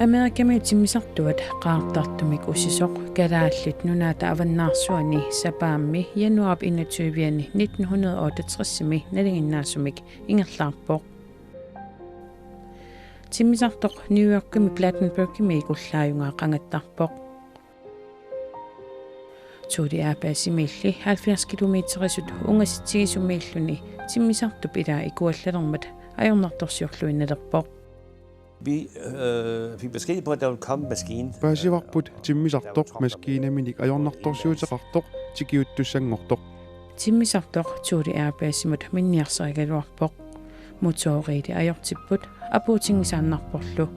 Amerikami timmisartuat qaartartumik ussisoq kalaallit nunaata avannaarsuani sapaammi januar 21 1968 nalinginnaasumik ingerlaarpoq timmisartoq New Yorkimi Plattenburgimi ikullaayungaa qangattarpoq tuuli aapaasimiilli 70 kilometerisut ungasitsigisumiilluni timmisartup ilaa ikuallallermat ajornartorsiorluinnalerpoq. Vi fik besked på, at der ville komme maskine. Paasivarput timmisartoq maskiinaminik ajornartorsiuteqartoq tikiuttussangortoq. Timmisartoq tuuli aapaassimut minniarserigaluarpoq motoriiti ajortipput apuutingisaannarporlu.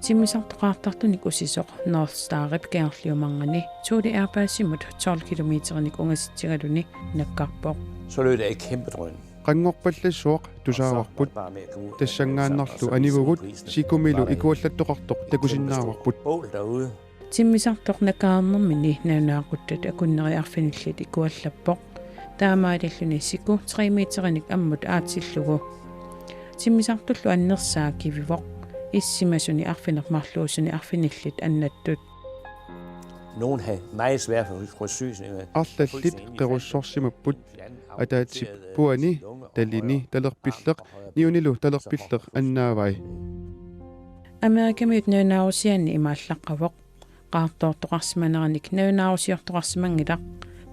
Timmisartoqaartartunik ussisoq North Starip keerliumangani tuuli aapaassimut 12 kilometerinik ungassitsigaluni nakkarpoq. Så lød det et kæmpe drøn. Qanngorpallassuaq tusaavarput tassangaannarlu anivugut sikumilu ikuallattoqartoq takusinnaavarput. Bål derude. Timmisartoq nakaarnermini naanaaquttat akunneriarfinillit ikuallappoq taamaililluni siku 3 meterinik ammut aatillugu. Timmisartullu annersaa kivivoq issimasuni arfinermarluusuni arfinillit annattut. Nogen havde meget svært for sygesikring. Arlallit qerussorsimapput ataatip puani tallini talerpilleq niunilu talerpilleq annaavai. Amerikamiut naanaarusianni imaallaqqavoq qaartoortoqarsimaneranik naanaarusiortoqarsimangilaq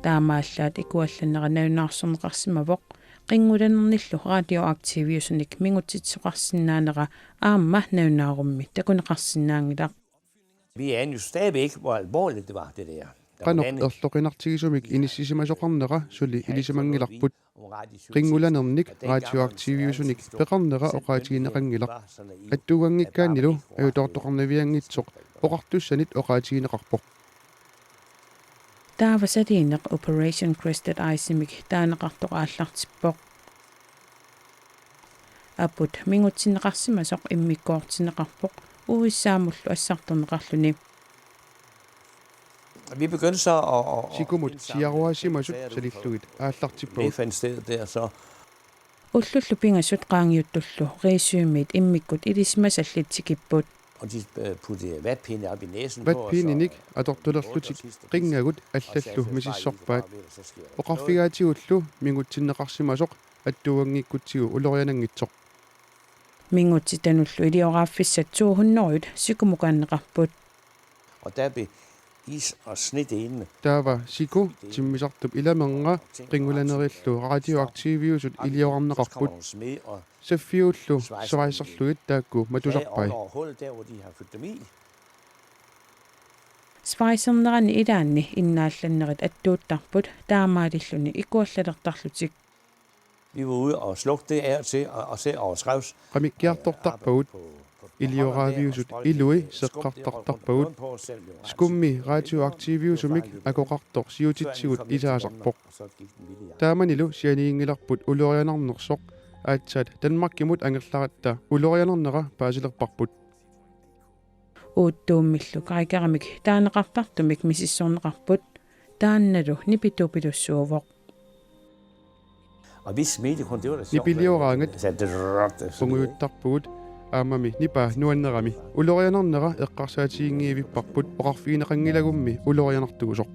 taamaallaat ikuallanera naanaarsorneqarsimavoq qinngulanernilu radioaktiviusunik mingutitsoqarsinnaanera aamma naanaarummi takuneqarsinnaangilaq. Vi anede jo stadigvæk ikke, hvor alvorligt det var, det der. Qanoq erloqinartigisumik inissisimasuqarnera suli ilisimangillarput qinngulanernik radioaktiviusunik peqarnera oqaatigineqangilaq attuuganngikkaannilu ajutortoqarnaviangitsoq oqartussanit oqaatigineqarpoq. Taavasaliineq Operation Crested Iceimik taaneqartoqaallartippoq. Aput mingutsinneqarsimasoq immikkoortineqarpoq uissaamullu assartorneqarluni. Vi begyndte så at Sikumut siaruasimasut salillugit aallartippogut. fandt sted der, så Ullullu pingasut qaangiuttullu riisuumit immikkut ilismasallitsikipput. og de puttede vatpinde op i næsen. Vatpiininik atortulerlutik qingagut allallu misissorpaat oqarfigaatiullu mingutsinneqarsimasoq attuangikkutigu ulorianangitsoq. Mingutitanullu ilioqaaffissat 200 sikumukaanneqarput. Og der blev is og sne inde. Taava siku timmisartup ilamernga qinngulanerillu radioaktiviusut ilioqarneqarput Smed og saffiullu savaiserlugit taakku matusarpai. over hullet der, hvor de har fyldt dem i. Svaisernerani ilaanni innaallannerit attuuttarput taamaalilluni ikuallalertarlutik. Vi var ude og slukke det af til og se over skrevs. Qamikkiartortarpagut ilioqaaviusut ilui seqqartartarpagut skummi radioaktiviusumik akoqartor siutitsigut ilaasarpoq. Taamanilu sianiingilarput ulorianarnersoq aatsat Danmarkimut angerlaratta ulorianernera paasilerparput. Uuttuummillu qaikaramik taaneqartartumik misissorneqarput taannalu nipitupilussuuvoq. Og vi smidte kun, det var da sjovt. Nipilioraangat Så det unguyuttarpugut aamami nipa nuannerami ulorianernera eqqarsaatiingiivipparput oqarfiineqangilagummi ulorianartugusoq.